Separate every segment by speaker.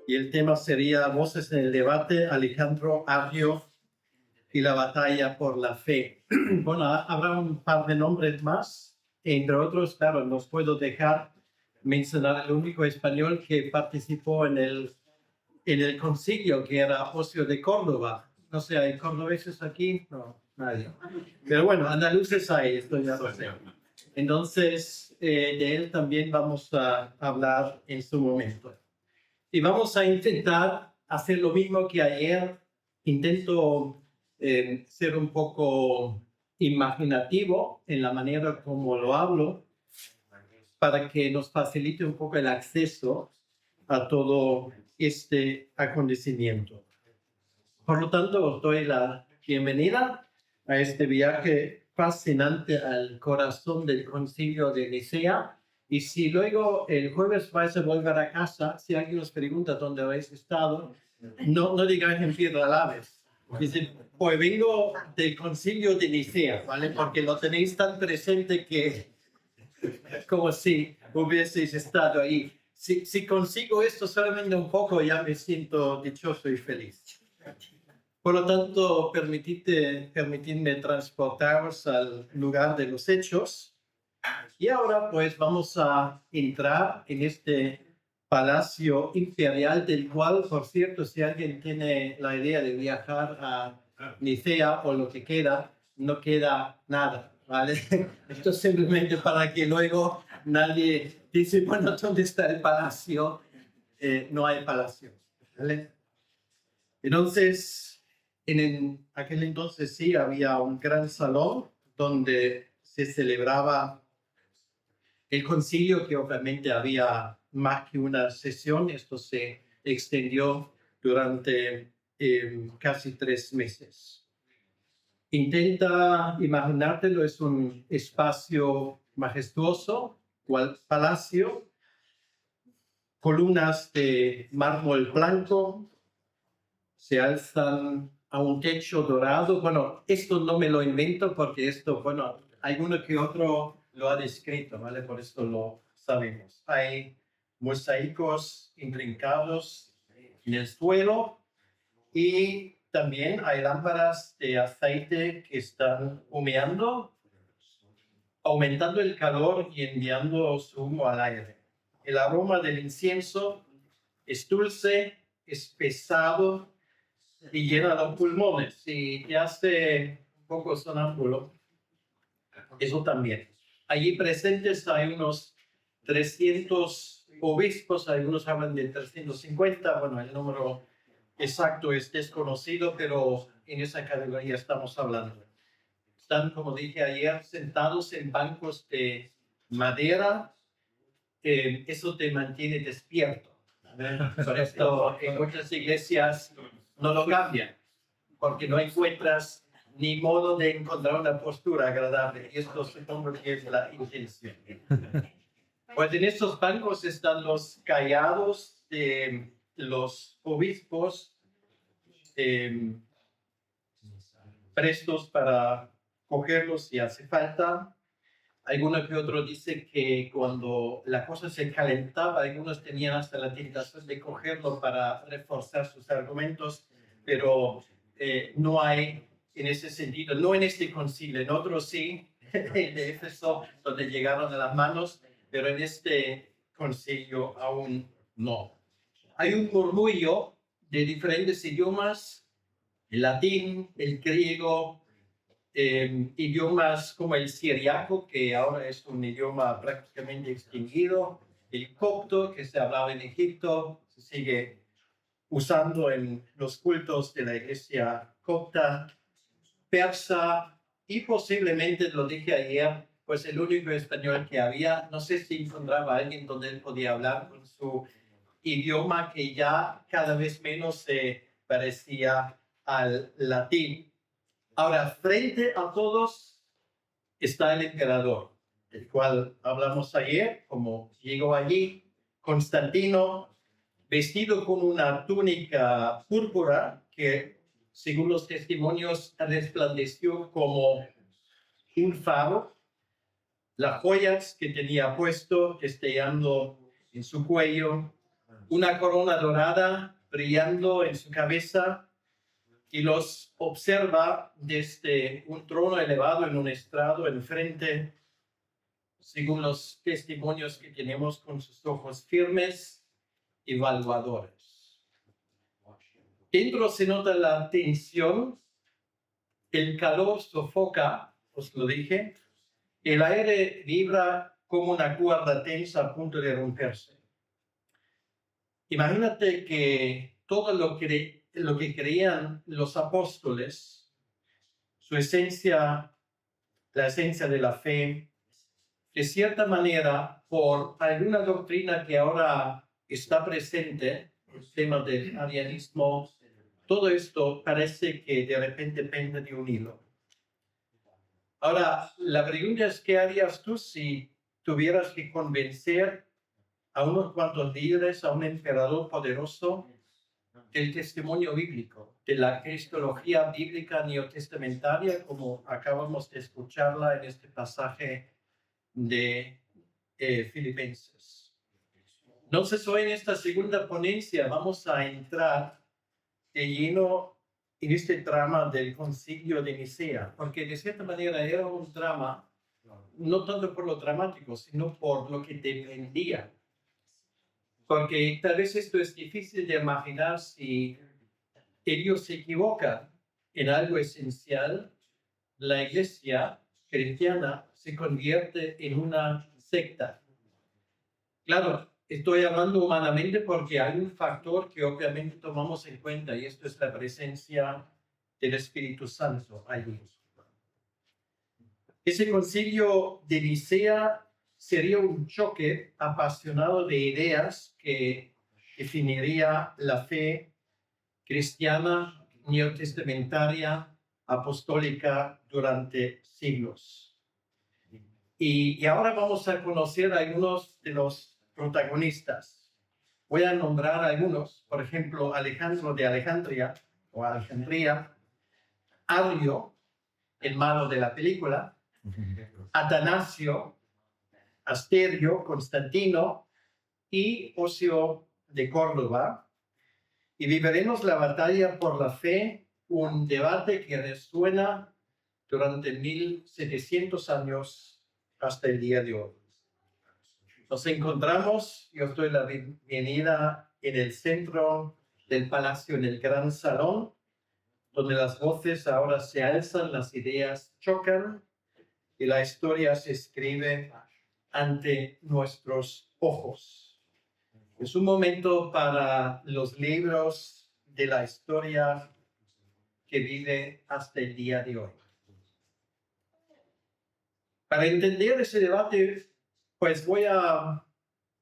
Speaker 1: y el tema sería Voces en el debate, Alejandro Arrio y la batalla por la fe. Bueno, habrá un par de nombres más, entre otros, claro, no puedo dejar mencionar el único español que participó en el concilio, que era Ocio de Córdoba. No sé, ¿hay cordobeses aquí? No, nadie. Pero bueno, andaluces hay, esto ya lo sé. Entonces, de él también vamos a hablar en su momento. Y vamos a intentar hacer lo mismo que ayer. Intento ser un poco imaginativo en la manera como lo hablo para que nos facilite un poco el acceso a todo este acontecimiento. Por lo tanto, os doy la bienvenida a este viaje fascinante al corazón del Concilio de Nicea. Y si luego el jueves vais a volver a casa, si alguien os pregunta dónde habéis estado, no digáis en Piedra Laves. Dicen, pues vengo del Concilio de Nicea, ¿vale? Porque lo tenéis tan presente que como si hubieseis estado ahí. Si consigo esto solamente un poco, ya me siento dichoso y feliz. Por lo tanto, permitidme transportaros al lugar de los hechos. Y ahora pues vamos a entrar en este palacio imperial, del cual, por cierto, si alguien tiene la idea de viajar a Nicea o lo que queda, no queda nada, ¿vale? Esto es simplemente para que luego nadie dice, bueno, ¿dónde está el palacio? No hay palacio, ¿vale? Entonces, aquel entonces sí había un gran salón donde se celebraba el concilio, que obviamente había más que una sesión. Esto se extendió durante casi 3 meses. Intenta imaginártelo, es un espacio majestuoso, cual palacio, columnas de mármol blanco, se alzan a un techo dorado. Bueno, esto no me lo invento porque esto, bueno, alguno que otro lo ha descrito, ¿vale? Por esto lo sabemos. Hay mosaicos intrincados en el suelo y también hay lámparas de aceite que están humeando, aumentando el calor y enviando su humo al aire. El aroma del incienso es dulce, es pesado y llena los pulmones. Si te hace un poco sonámbulo, eso también. Allí presentes hay unos 300 obispos, algunos hablan de 350, bueno, el número exacto es desconocido, pero en esa categoría estamos hablando. Están, como dije ayer, sentados en bancos de madera. Eso te mantiene despierto. Por esto en muchas iglesias no lo cambian, porque no encuentras ni modo de encontrar una postura agradable. Y esto supongo que es la intención. Pues en estos bancos están los callados de los obispos, prestos para cogerlos si hace falta. Alguno que otro dice que cuando la cosa se calentaba, algunos tenían hasta la tentación de cogerlo para reforzar sus argumentos, pero no hay en ese sentido, no en este concilio, en otros sí, el de Éfeso, donde llegaron a las manos, pero en este concilio aún no. Hay un murmullo de diferentes idiomas, el latín, el griego, idiomas como el siriaco, que ahora es un idioma prácticamente extinguido, el copto, que se hablaba en Egipto, se sigue usando en los cultos de la iglesia copta, persa y posiblemente, lo dije ayer, pues el único español que había. No sé si encontraba a alguien donde él podía hablar con su idioma, que ya cada vez menos se parecía al latín. Ahora, frente a todos está el emperador, del cual hablamos ayer, como llegó allí, Constantino, vestido con una túnica púrpura que, según los testimonios, resplandeció como un faro. Las joyas que tenía puesto, destellando en su cuello, una corona dorada brillando en su cabeza y los observa desde un trono elevado en un estrado enfrente, según los testimonios que tenemos, con sus ojos firmes y evaluadores. Dentro se nota la tensión, el calor sofoca, os lo dije, el aire vibra como una cuerda tensa a punto de romperse. Imagínate que todo lo que creían los apóstoles, su esencia, la esencia de la fe, de cierta manera, por alguna doctrina que ahora está presente, el tema del arianismo, todo esto parece que de repente pende de un hilo. Ahora, la pregunta es, ¿qué harías tú si tuvieras que convencer a unos cuantos líderes, a un emperador poderoso, del testimonio bíblico, de la cristología bíblica neotestamentaria, como acabamos de escucharla en este pasaje de Filipenses? Entonces, hoy en esta segunda ponencia vamos a entrar de lleno en este drama del Concilio de Nicea, porque de cierta manera era un drama, no tanto por lo dramático, sino por lo que dependía. Porque tal vez esto es difícil de imaginar si ellos se equivocan en algo esencial, la iglesia cristiana se convierte en una secta. Claro, estoy hablando humanamente porque hay un factor que obviamente tomamos en cuenta y esto es la presencia del Espíritu Santo allí. Ese concilio de Nicea sería un choque apasionado de ideas que definiría la fe cristiana, neotestamentaria, apostólica durante siglos. Y ahora vamos a conocer a algunos de los protagonistas. Voy a nombrar algunos, por ejemplo, Alejandro de Alejandría, o Alejandría, Arrio, el malo de la película, Atanasio, Asterio, Constantino y Ocio de Córdoba. Y viviremos la batalla por la fe, un debate que resuena durante 1700 años hasta el día de hoy. Nos encontramos, yo os doy la bienvenida en el centro del palacio, en el gran salón, donde las voces ahora se alzan, las ideas chocan y la historia se escribe ante nuestros ojos. Es un momento para los libros de la historia que vive hasta el día de hoy. Para entender ese debate, pues voy a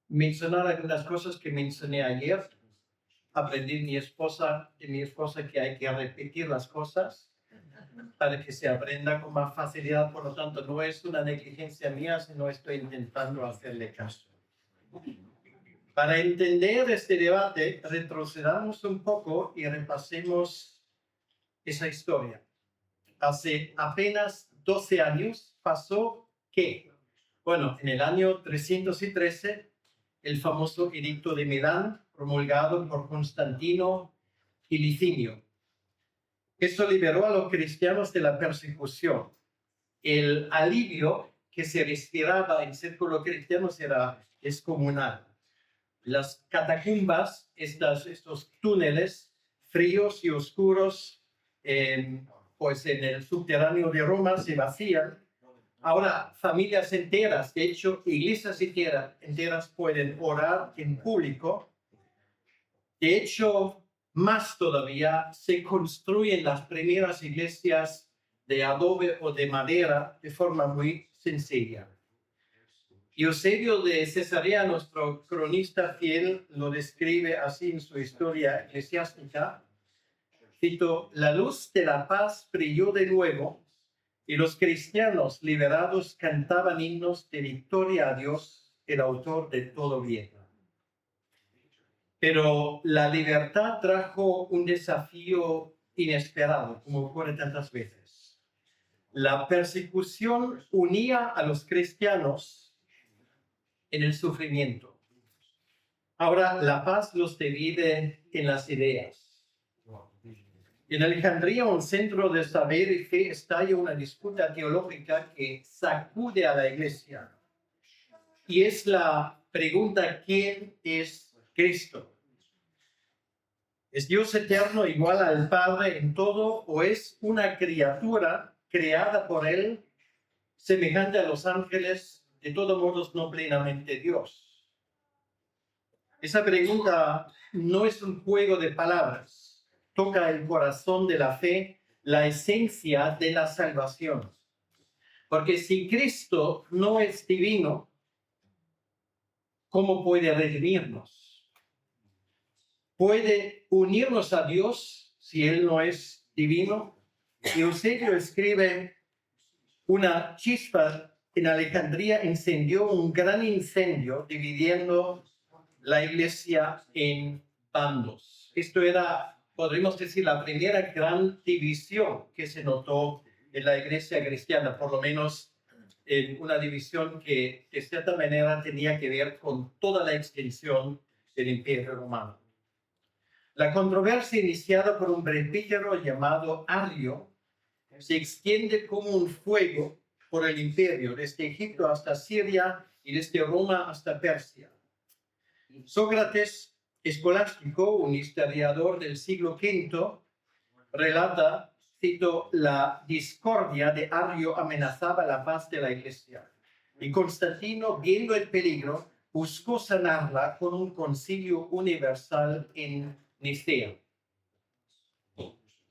Speaker 1: mencionar algunas cosas que mencioné ayer. Aprendí de mi esposa que hay que repetir las cosas para que se aprenda con más facilidad. Por lo tanto, no es una negligencia mía, sino estoy intentando hacerle caso. Para entender este debate, retrocedamos un poco y repasemos esa historia. Hace apenas 12 años pasó que, bueno, en el año 313, el famoso Edicto de Milán, promulgado por Constantino y Licinio. Eso liberó a los cristianos de la persecución. El alivio que se respiraba en círculo cristiano era descomunal. Las catacumbas, estos túneles fríos y oscuros, pues en el subterráneo de Roma se vacían. Ahora familias enteras, de hecho iglesias enteras pueden orar en público. De hecho, más todavía, se construyen las primeras iglesias de adobe o de madera de forma muy sencilla. Eusebio de Cesarea, nuestro cronista fiel, lo describe así en su historia eclesiástica. Cito: la luz de la paz brilló de nuevo y los cristianos liberados cantaban himnos de victoria a Dios, el autor de todo bien. Pero la libertad trajo un desafío inesperado, como ocurre tantas veces. La persecución unía a los cristianos en el sufrimiento. Ahora, la paz los divide en las ideas. En Alejandría, un centro de saber y fe, estalla una disputa teológica que sacude a la iglesia. Y es la pregunta: ¿quién es Cristo? ¿Es Dios eterno igual al Padre en todo o es una criatura creada por Él, semejante a los ángeles, de todos modos no plenamente Dios? Esa pregunta no es un juego de palabras, toca el corazón de la fe, la esencia de la salvación. Porque si Cristo no es divino, ¿cómo puede redimirnos? ¿Puede unirnos a Dios si Él no es divino? Y Eusebio escribe: una chispa en Alejandría encendió un gran incendio, dividiendo la iglesia en bandos. Esto era, podríamos decir, la primera gran división que se notó en la iglesia cristiana, por lo menos en una división que de cierta manera tenía que ver con toda la extensión del Imperio Romano. La controversia iniciada por un presbítero llamado Arrio se extiende como un fuego por el imperio, desde Egipto hasta Siria y desde Roma hasta Persia. Sócrates Escolástico, un historiador del siglo V, relata, cito: la discordia de Arrio amenazaba la paz de la iglesia, y Constantino, viendo el peligro, buscó sanarla con un concilio universal en Nicea.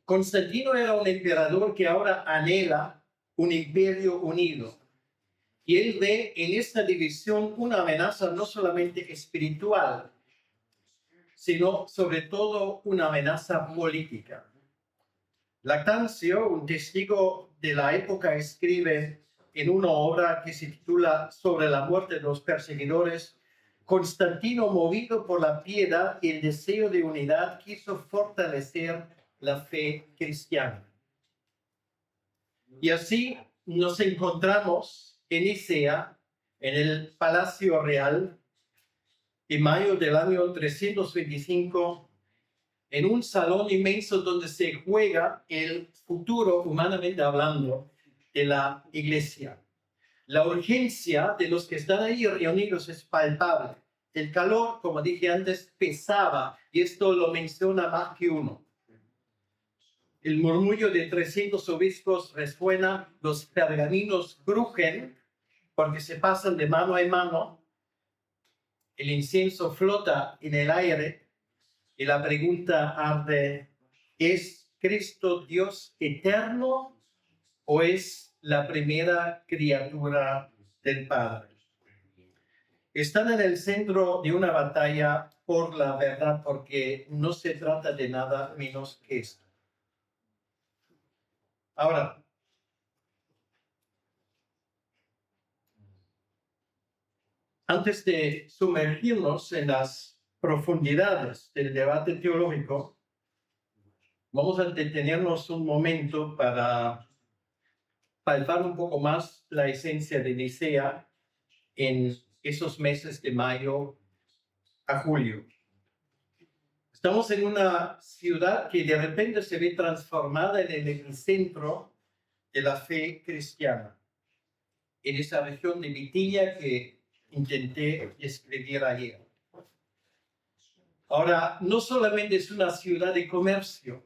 Speaker 1: Constantino era un emperador que ahora anhela un imperio unido. Y él ve en esta división una amenaza no solamente espiritual, sino sobre todo una amenaza política. Lactancio, un testigo de la época, escribe en una obra que se titula Sobre la muerte de los perseguidores: Constantino, movido por la piedad y el deseo de unidad, quiso fortalecer la fe cristiana. Y así nos encontramos en Nicea, en el Palacio Real, en mayo del año 325, en un salón inmenso donde se juega el futuro, humanamente hablando, de la iglesia. La urgencia de los que están ahí reunidos es palpable. El calor, como dije antes, pesaba, y esto lo menciona más que uno. El murmullo de 300 obispos resuena, los pergaminos crujen porque se pasan de mano en mano, el incienso flota en el aire y la pregunta arde: ¿es Cristo Dios eterno o es la primera criatura del Padre? Están en el centro de una batalla por la verdad, porque no se trata de nada menos que esto. Ahora, antes de sumergirnos en las profundidades del debate teológico, vamos a detenernos un momento para palpar un poco más la esencia de Nicea en esos meses de mayo a julio. Estamos en una ciudad que de repente se ve transformada en el epicentro de la fe cristiana, en esa región de Bitinia que intenté describir ayer. Ahora, no solamente es una ciudad de comercio,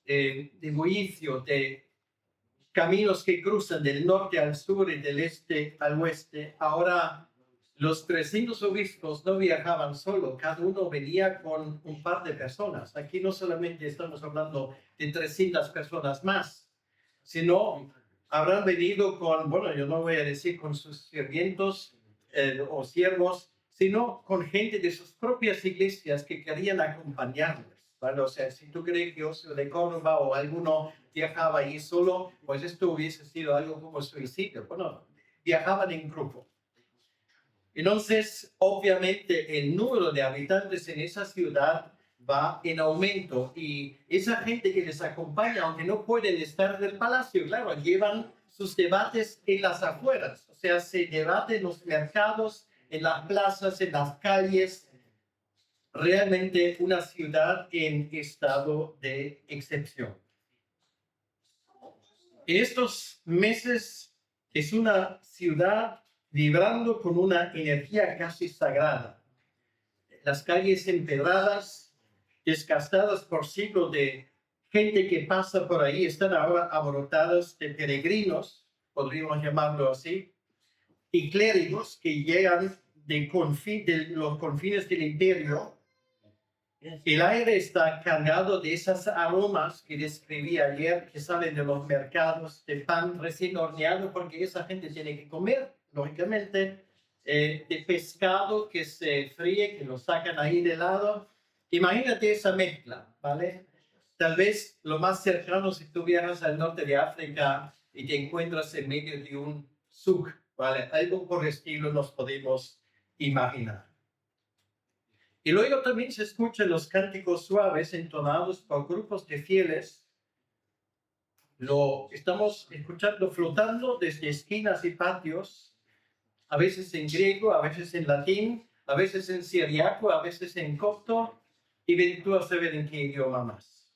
Speaker 1: de bullicio, de caminos que cruzan del norte al sur y del este al oeste. Ahora, los 300 obispos no viajaban solo, cada uno venía con un par de personas. Aquí no solamente estamos hablando de 300 personas más, sino habrán venido con, bueno, yo no voy a decir con sus sirvientos o siervos, sino con gente de sus propias iglesias que querían acompañarles, ¿vale? O sea, si tú crees que Osio de Córdoba o alguno viajaba ahí solo, pues esto hubiese sido algo como suicidio. Bueno, viajaban en grupo. Entonces, obviamente, el número de habitantes en esa ciudad va en aumento, y esa gente que les acompaña, aunque no pueden estar en el palacio, claro, llevan sus debates en las afueras. O sea, se debate en los mercados, en las plazas, en las calles, realmente una ciudad en estado de excepción. En estos meses es una ciudad vibrando con una energía casi sagrada. Las calles empedradas, desgastadas por siglos de gente que pasa por ahí, están ahora abarrotadas de peregrinos, podríamos llamarlo así, y clérigos que llegan de los confines del imperio. El aire está cargado de esas aromas que describí ayer, que salen de los mercados de pan recién horneado, porque esa gente tiene que comer, lógicamente, de pescado que se fríe, que lo sacan ahí de lado. Imagínate esa mezcla, ¿vale? Tal vez lo más cercano si tú viajas al norte de África y te encuentras en medio de un souk, ¿vale? Algo por el estilo nos podemos imaginar. Y luego también se escuchan los cánticos suaves entonados por grupos de fieles. Lo estamos escuchando flotando desde esquinas y patios, a veces en griego, a veces en latín, a veces en siriaco, a veces en copto, y ven tú a saber en qué idioma más.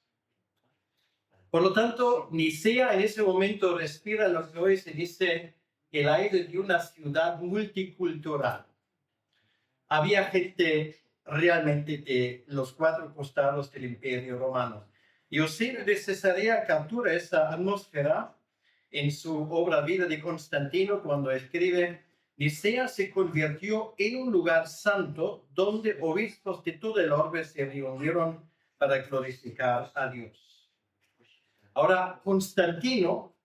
Speaker 1: Por lo tanto, Nicea en ese momento respira lo que hoy se dice el aire de una ciudad multicultural. Había gente realmente de los cuatro costados del Imperio Romano. Y Eusebius de Cesarea captura esa atmósfera en su obra Vida de Constantino cuando escribe: Nicea se convirtió en un lugar santo donde obispos de todo el orbe se reunieron para glorificar a Dios. Ahora, Constantino,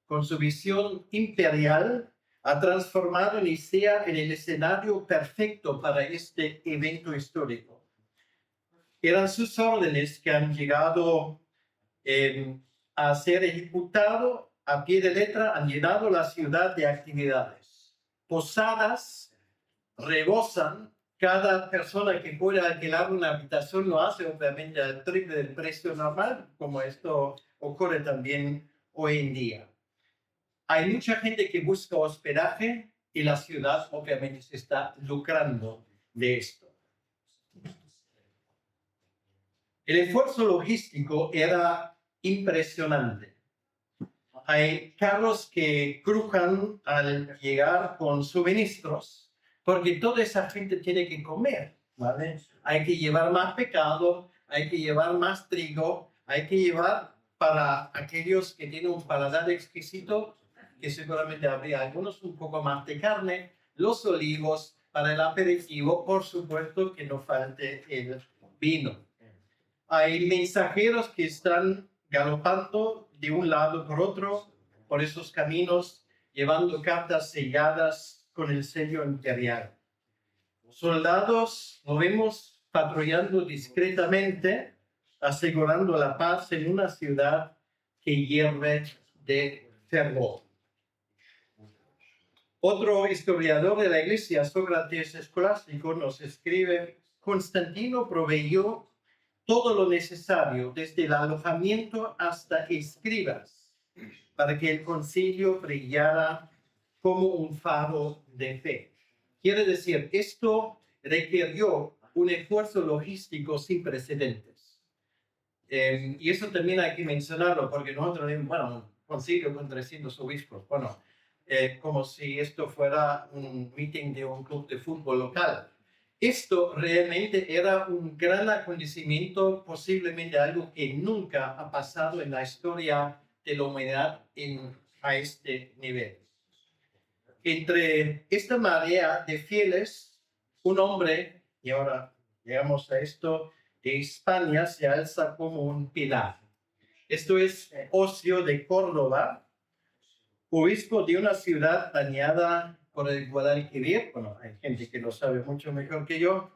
Speaker 1: con su visión imperial, ha transformado Nicea en el escenario perfecto para este evento histórico. Eran sus órdenes que han llegado a ser ejecutado a pie de letra, han llenado la ciudad de actividades. Posadas rebosan, cada persona que pueda alquilar una habitación lo hace obviamente al triple del precio normal, como esto ocurre también hoy en día. Hay mucha gente que busca hospedaje y la ciudad obviamente se está lucrando de esto. El esfuerzo logístico era impresionante. Hay carros que crujan al llegar con suministros, porque toda esa gente tiene que comer, ¿vale? Hay que llevar más pescado, hay que llevar más trigo, hay que llevar para aquellos que tienen un paladar exquisito, que seguramente habría algunos un poco más de carne, los olivos, para el aperitivo, por supuesto que no falte el vino. Hay mensajeros que están galopando de un lado por otro por esos caminos, llevando cartas selladas con el sello imperial. Soldados lo vemos patrullando discretamente, asegurando la paz en una ciudad que hierve de fervor. Otro historiador de la Iglesia, Sócrates Escolástico, nos escribe: Constantino proveyó todo lo necesario, desde el alojamiento hasta escribas, para que el concilio brillara como un faro de fe. Quiere decir, esto requirió un esfuerzo logístico sin precedentes. Y eso también hay que mencionarlo, porque nosotros tenemos, bueno, un concilio con 300 obispos, bueno, como si esto fuera un meeting de un club de fútbol local. Esto realmente era un gran acontecimiento, posiblemente algo que nunca ha pasado en la historia de la humanidad a este nivel. Entre esta marea de fieles, un hombre, y ahora llegamos a esto, de España se alza como un pilar. Esto es Ocio de Córdoba, obispo de una ciudad bañada por el Guadalquivir. Bueno, hay gente que lo sabe mucho mejor que yo,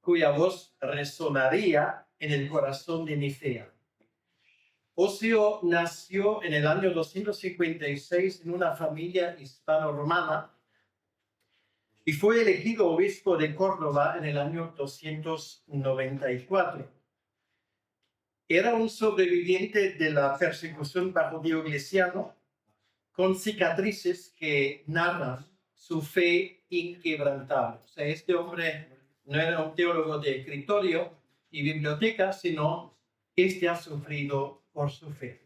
Speaker 1: cuya voz resonaría en el corazón de Nicea. Ocio nació en el año 256 en una familia hispano-romana y fue elegido obispo de Córdoba en el año 294. Era un sobreviviente de la persecución bajo Diocleciano, con cicatrices que narran su fe inquebrantable. O sea, este hombre no era un teólogo de escritorio y biblioteca, sino ha sufrido por su fe.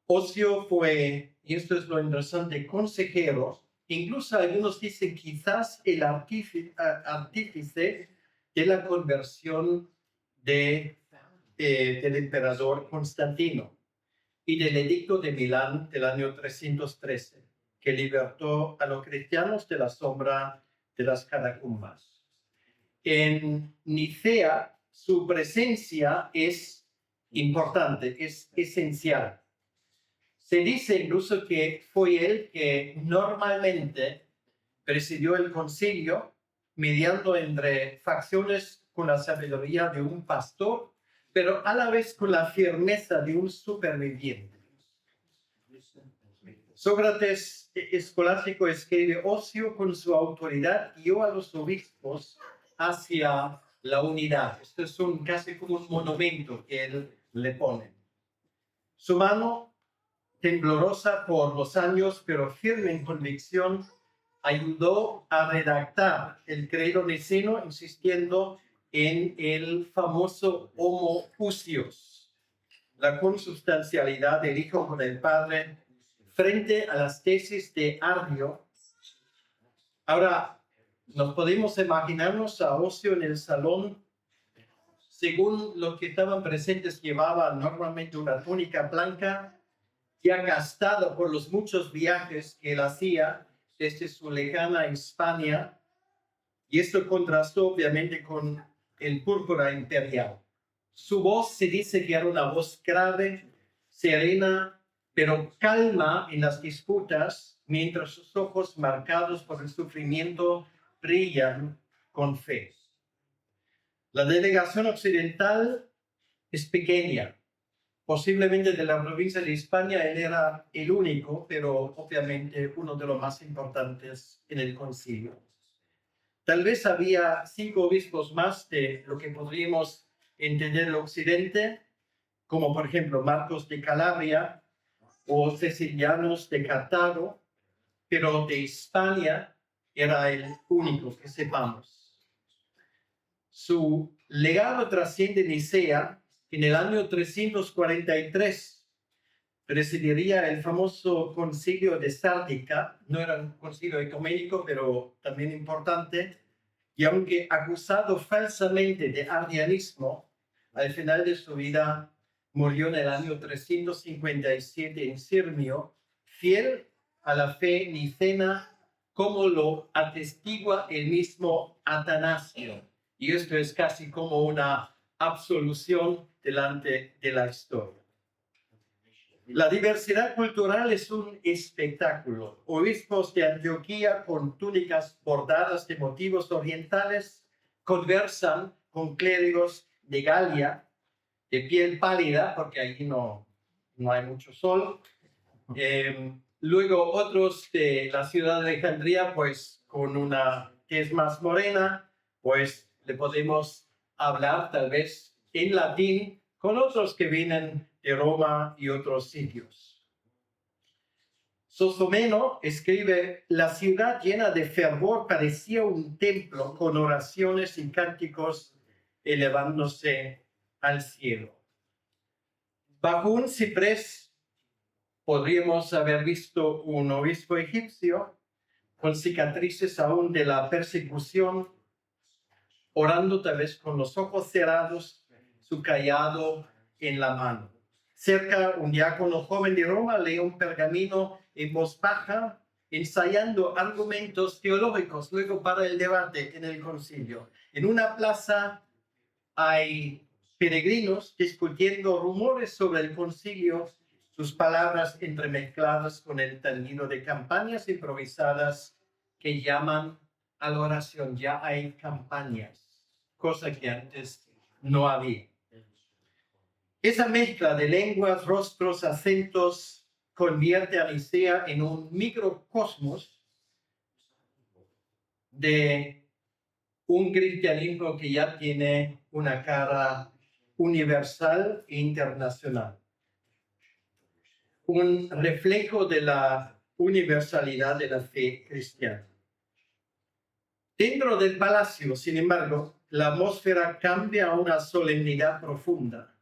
Speaker 1: Ocio fue, y esto es lo interesante, consejero, incluso algunos dicen quizás el artífice de la conversión del emperador Constantino y del edicto de Milán del año 313, que libertó a los cristianos de la sombra de las catacumbas. En Nicea, su presencia es importante, es esencial. Se dice incluso que fue él que normalmente presidió el concilio, mediando entre facciones con la sabiduría de un pastor, pero a la vez con la firmeza de un superviviente. Sócrates escolástico escribe: Ocio con su autoridad guió a los obispos hacia la unidad. Esto es casi como un monumento que él le pone. Su mano, temblorosa por los años, pero firme en convicción, ayudó a redactar el credo niceno, insistiendo en el famoso homoousios, la consubstancialidad del Hijo con el Padre, frente a las tesis de Arrio. Ahora, nos podemos imaginarnos a Ocio en el salón. Según los que estaban presentes, llevaba normalmente una túnica blanca, ya gastado por los muchos viajes que él hacía desde su lejana Hispania, y esto contrastó obviamente con el púrpura imperial. Su voz se dice que era una voz grave, serena, pero calma en las disputas, mientras sus ojos marcados por el sufrimiento brillan con fe. La delegación occidental es pequeña. Posiblemente de la provincia de Hispania él era el único, pero obviamente uno de los más importantes en el concilio. Tal vez había 5 obispos más de lo que podríamos entender el occidente, como por ejemplo Marcos de Calabria o Cecilianos de Cartago, pero de Hispania era el único que sepamos. Su legado trasciende Nicea. En el año 343 presidiría el famoso concilio de Sáltica. No era un concilio ecuménico, pero también importante. Y aunque acusado falsamente de arrianismo, al final de su vida murió en el año 357 en Sirmio, fiel a la fe nicena, como lo atestigua el mismo Atanasio. Y esto es casi como una absolución delante de la historia. La diversidad cultural es un espectáculo. Obispos de Antioquía con túnicas bordadas de motivos orientales conversan con clérigos de Galia, de piel pálida, porque allí no hay mucho sol. Luego otros de la ciudad de Alejandría, pues con una tez más morena, pues le podemos hablar tal vez en latín con otros que vienen de Roma y otros sitios. Sosomeno escribe: la ciudad llena de fervor parecía un templo con oraciones y cánticos elevándose al cielo. Bajo un ciprés podríamos haber visto un obispo egipcio con cicatrices aún de la persecución, orando tal vez con los ojos cerrados, su cayado en la mano. Cerca, un diácono joven de Roma lee un pergamino en voz baja, ensayando argumentos teológicos luego para el debate en el concilio. En una plaza hay peregrinos discutiendo rumores sobre el concilio, sus palabras entremezcladas con el tañido de campañas improvisadas que llaman a la oración. Ya hay campañas, cosa que antes no había. Esa mezcla de lenguas, rostros, acentos convierte a Nicea en un microcosmos de un cristianismo que ya tiene una cara universal e internacional. Un reflejo de la universalidad de la fe cristiana. Dentro del palacio, sin embargo, la atmósfera cambia a una solemnidad profunda.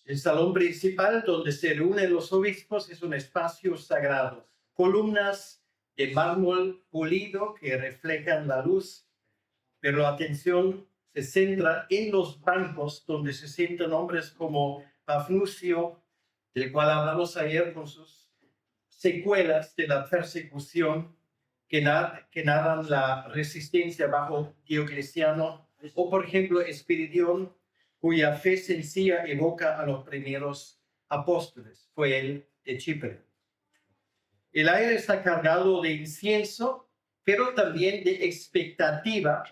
Speaker 1: El salón principal, donde se reúnen los obispos, es un espacio sagrado. Columnas de mármol pulido que reflejan la luz, pero la atención se centra en los bancos donde se sientan hombres como Pafnucio, del cual hablamos ayer, con sus secuelas de la persecución que narran la resistencia bajo Diocleciano, o por ejemplo Espiridión, cuya fe sencilla evoca a los primeros apóstoles, fue él de Chipre. El aire está cargado de incienso, pero también de expectativa,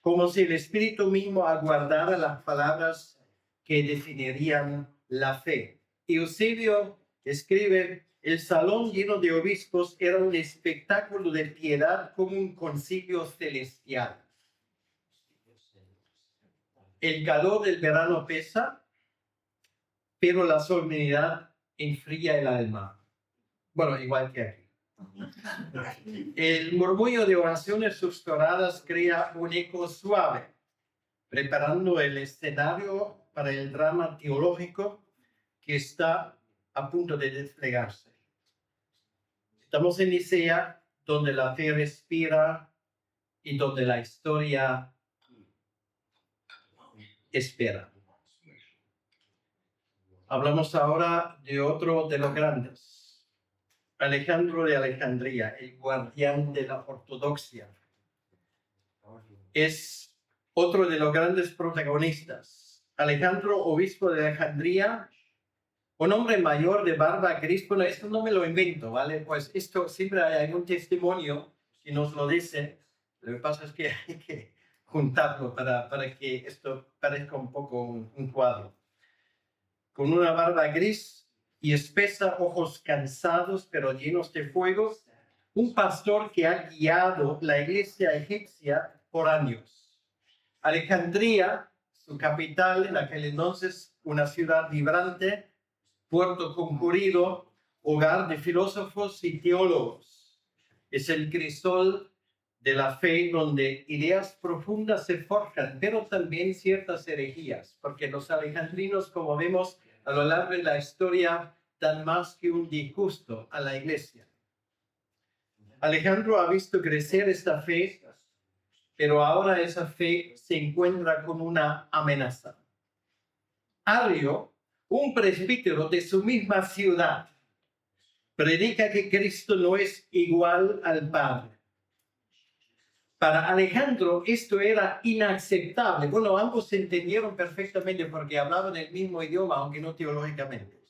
Speaker 1: como si el Espíritu mismo aguardara las palabras que definirían la fe. Eusebio escribe: el salón lleno de obispos era un espectáculo de piedad como un concilio celestial. El calor del verano pesa, pero la solemnidad enfría el alma. Bueno, igual que aquí. El murmullo de oraciones susurradas crea un eco suave, preparando el escenario para el drama teológico que está a punto de desplegarse. Estamos en Nicea, donde la fe respira y donde la historia espera. Hablamos ahora de otro de los grandes, Alejandro de Alejandría, el guardián de la ortodoxia. Es otro de los grandes protagonistas. Alejandro, obispo de Alejandría, un hombre mayor de barba gris. Bueno, esto no me lo invento, ¿vale? Pues esto siempre hay algún testimonio que nos lo dice. Lo que pasa es que hay que juntarlo para que esto parezca un poco un cuadro. Con una barba gris y espesa, ojos cansados pero llenos de fuego, un pastor que ha guiado la iglesia egipcia por años. Alejandría, su capital, en aquel entonces una ciudad vibrante, puerto concurrido, hogar de filósofos y teólogos. Es el crisol de la fe donde ideas profundas se forjan, pero también ciertas herejías, porque los alejandrinos, como vemos a lo largo de la historia, dan más que un disgusto a la iglesia. Alejandro ha visto crecer esta fe, pero ahora esa fe se encuentra con una amenaza. Arrio, un presbítero de su misma ciudad, predica que Cristo no es igual al Padre. Para Alejandro esto era inaceptable. Bueno, ambos se entendieron perfectamente porque hablaban el mismo idioma, aunque no teológicamente.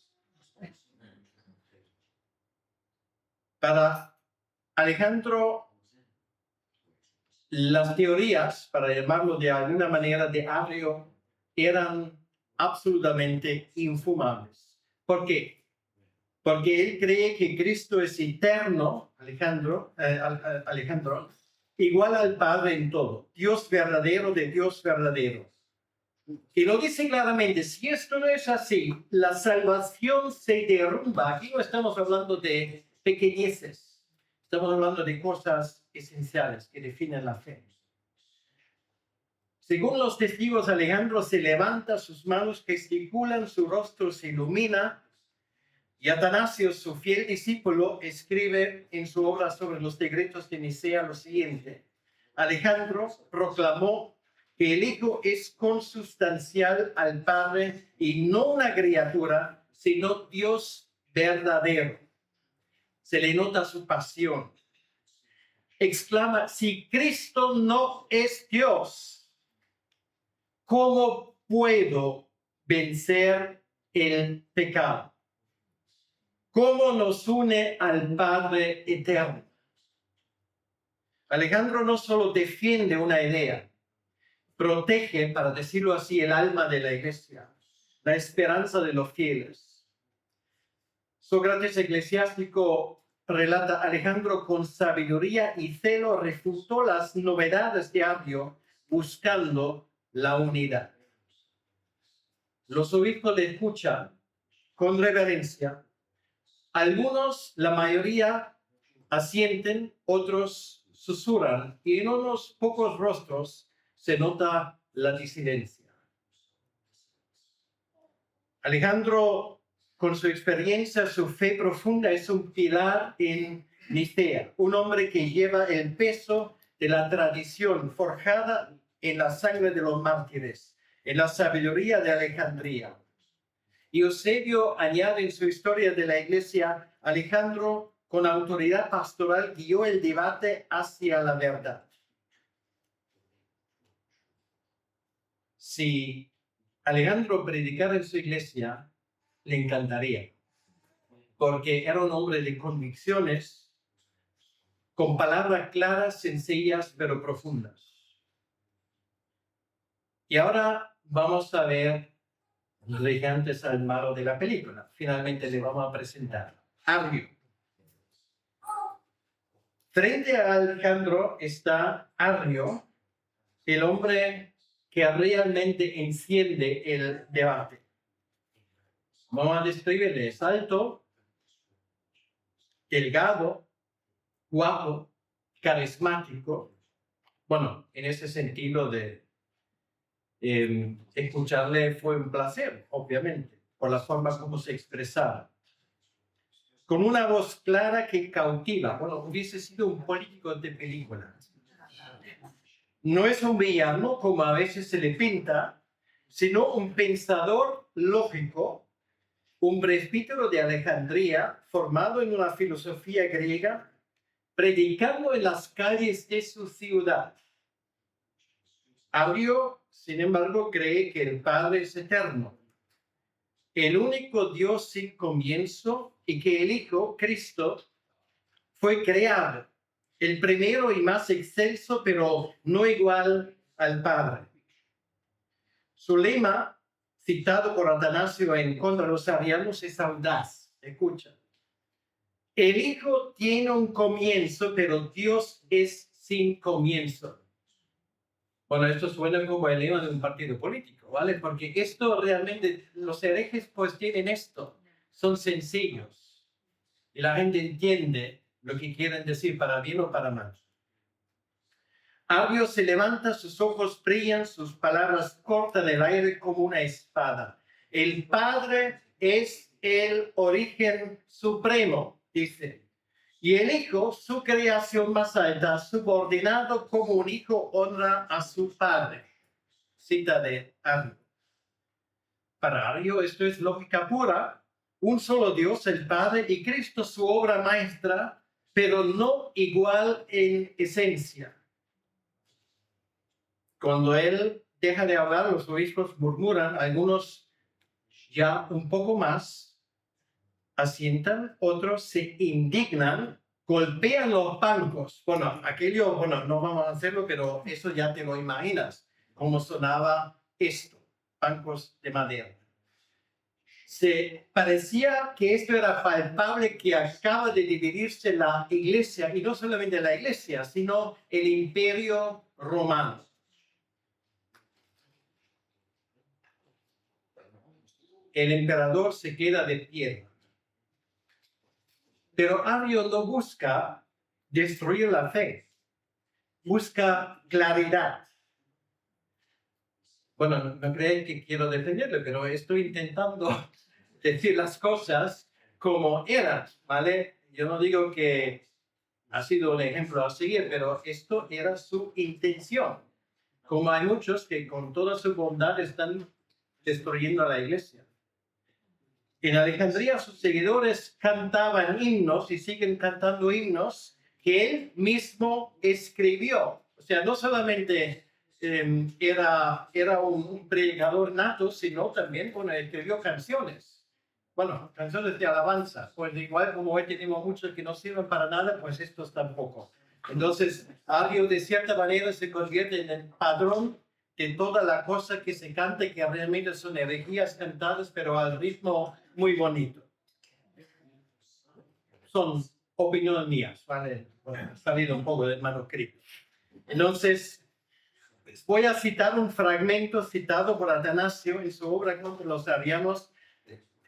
Speaker 1: Para Alejandro, las teorías, para llamarlo de alguna manera, de Arrio, eran absolutamente infumables. ¿Por qué? Porque él cree que Cristo es eterno, Alejandro, igual al Padre en todo, Dios verdadero de Dios verdadero. Y lo dice claramente: si esto no es así, la salvación se derrumba. Aquí no estamos hablando de pequeñeces, estamos hablando de cosas esenciales que definen la fe. Según los testigos, Alejandro se levanta, sus manos gesticulan, su rostro se ilumina. Y Atanasio, su fiel discípulo, escribe en su obra sobre los decretos de Nicea lo siguiente: Alejandro proclamó que el Hijo es consustancial al Padre y no una criatura, sino Dios verdadero. Se le nota su pasión. Exclama: si Cristo no es Dios, ¿cómo puedo vencer el pecado? ¿Cómo nos une al Padre eterno? Alejandro no solo defiende una idea, protege, para decirlo así, el alma de la iglesia, la esperanza de los fieles. Sócrates eclesiástico relata: Alejandro con sabiduría y celo refutó las novedades de Arrio buscando la unidad. Los obispos le escuchan con reverencia. Algunos, la mayoría, asienten, otros susurran y en unos pocos rostros se nota la disidencia. Alejandro, con su experiencia, su fe profunda, es un pilar en Nicea, un hombre que lleva el peso de la tradición forjada en la sangre de los mártires, en la sabiduría de Alejandría. Y Eusebio añade en su historia de la iglesia, Alejandro con autoridad pastoral guió el debate hacia la verdad. Si Alejandro predicara en su iglesia, le encantaría, porque era un hombre de convicciones, con palabras claras, sencillas, pero profundas. Y ahora vamos a ver los gigantes al malo de la película. Finalmente le vamos a presentar Arrio. Frente a Alejandro está Arrio, el hombre que realmente enciende el debate. Vamos a describirle: es alto, delgado, guapo, carismático. Bueno, en ese sentido de escucharle fue un placer, obviamente, por la forma como se expresaba. Con una voz clara que cautiva. Bueno, hubiese sido un político de película. No es un villano, como a veces se le pinta, sino un pensador lógico, un presbítero de Alejandría, formado en una filosofía griega, predicando en las calles de su ciudad. Arrio, sin embargo, cree que el Padre es eterno, el único Dios sin comienzo, y que el Hijo, Cristo, fue creado, el primero y más excelso, pero no igual al Padre. Su lema, citado por Atanasio en contra de los arianos, es audaz. Escucha. El Hijo tiene un comienzo, pero Dios es sin comienzo. Bueno, esto suena como el lema de un partido político, ¿vale? Porque esto realmente, los herejes pues tienen esto, son sencillos. Y la gente entiende lo que quieren decir, para bien o para mal. Arrio se levanta, sus ojos brillan, sus palabras cortan el aire como una espada. El Padre es el origen supremo, dice. Y el Hijo, su creación más alta, subordinado como un hijo, honra a su Padre. Cita de Arrio. Para Arrio esto es lógica pura. Un solo Dios, el Padre, y Cristo, su obra maestra, pero no igual en esencia. Cuando él deja de hablar, los obispos murmuran, algunos ya un poco más, asientan, otros se indignan, golpean los bancos. Bueno, no vamos a hacerlo, pero eso ya te lo imaginas, cómo sonaba esto, bancos de madera. Se parecía que esto era palpable, que acaba de dividirse la iglesia, y no solamente la iglesia, sino el imperio romano. El emperador se queda de pie. Pero Arrio no busca destruir la fe, busca claridad. Bueno, no creen que quiero defenderlo, pero estoy intentando decir las cosas como eran, ¿vale? Yo no digo que ha sido un ejemplo a seguir, pero esto era su intención. Como hay muchos que con toda su bondad están destruyendo a la iglesia. En Alejandría sus seguidores cantaban himnos y siguen cantando himnos que él mismo escribió. O sea, no solamente era un predicador nato, sino también escribió canciones. Bueno, canciones de alabanza. Pues igual como hoy tenemos muchos que no sirven para nada, pues estos tampoco. Entonces, Arrio de cierta manera se convierte en el padrón de toda la cosa que se canta y que realmente son herejías cantadas, pero al ritmo muy bonito. Son opiniones mías, ¿vale? Bueno, ha salido un poco del manuscrito. Entonces, voy a citar un fragmento citado por Atanasio en su obra contra los arianos.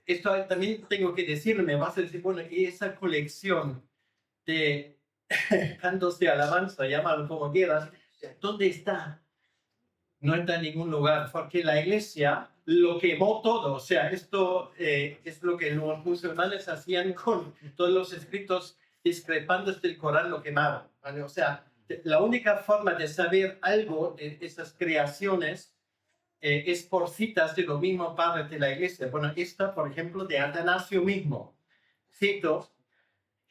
Speaker 1: Esto también tengo que decirlo, me vas a decir, bueno, y esa colección de cantos de alabanza, llámalo como quieras, ¿dónde está? No está en ningún lugar, porque la iglesia lo quemó todo. O sea, esto es lo que los musulmanes hacían con todos los escritos discrepantes del Corán, lo quemaron, ¿vale? O sea, la única forma de saber algo de esas creaciones es por citas de los mismos padres de la iglesia. Bueno, esta, por ejemplo, de Atanasio mismo. Cito: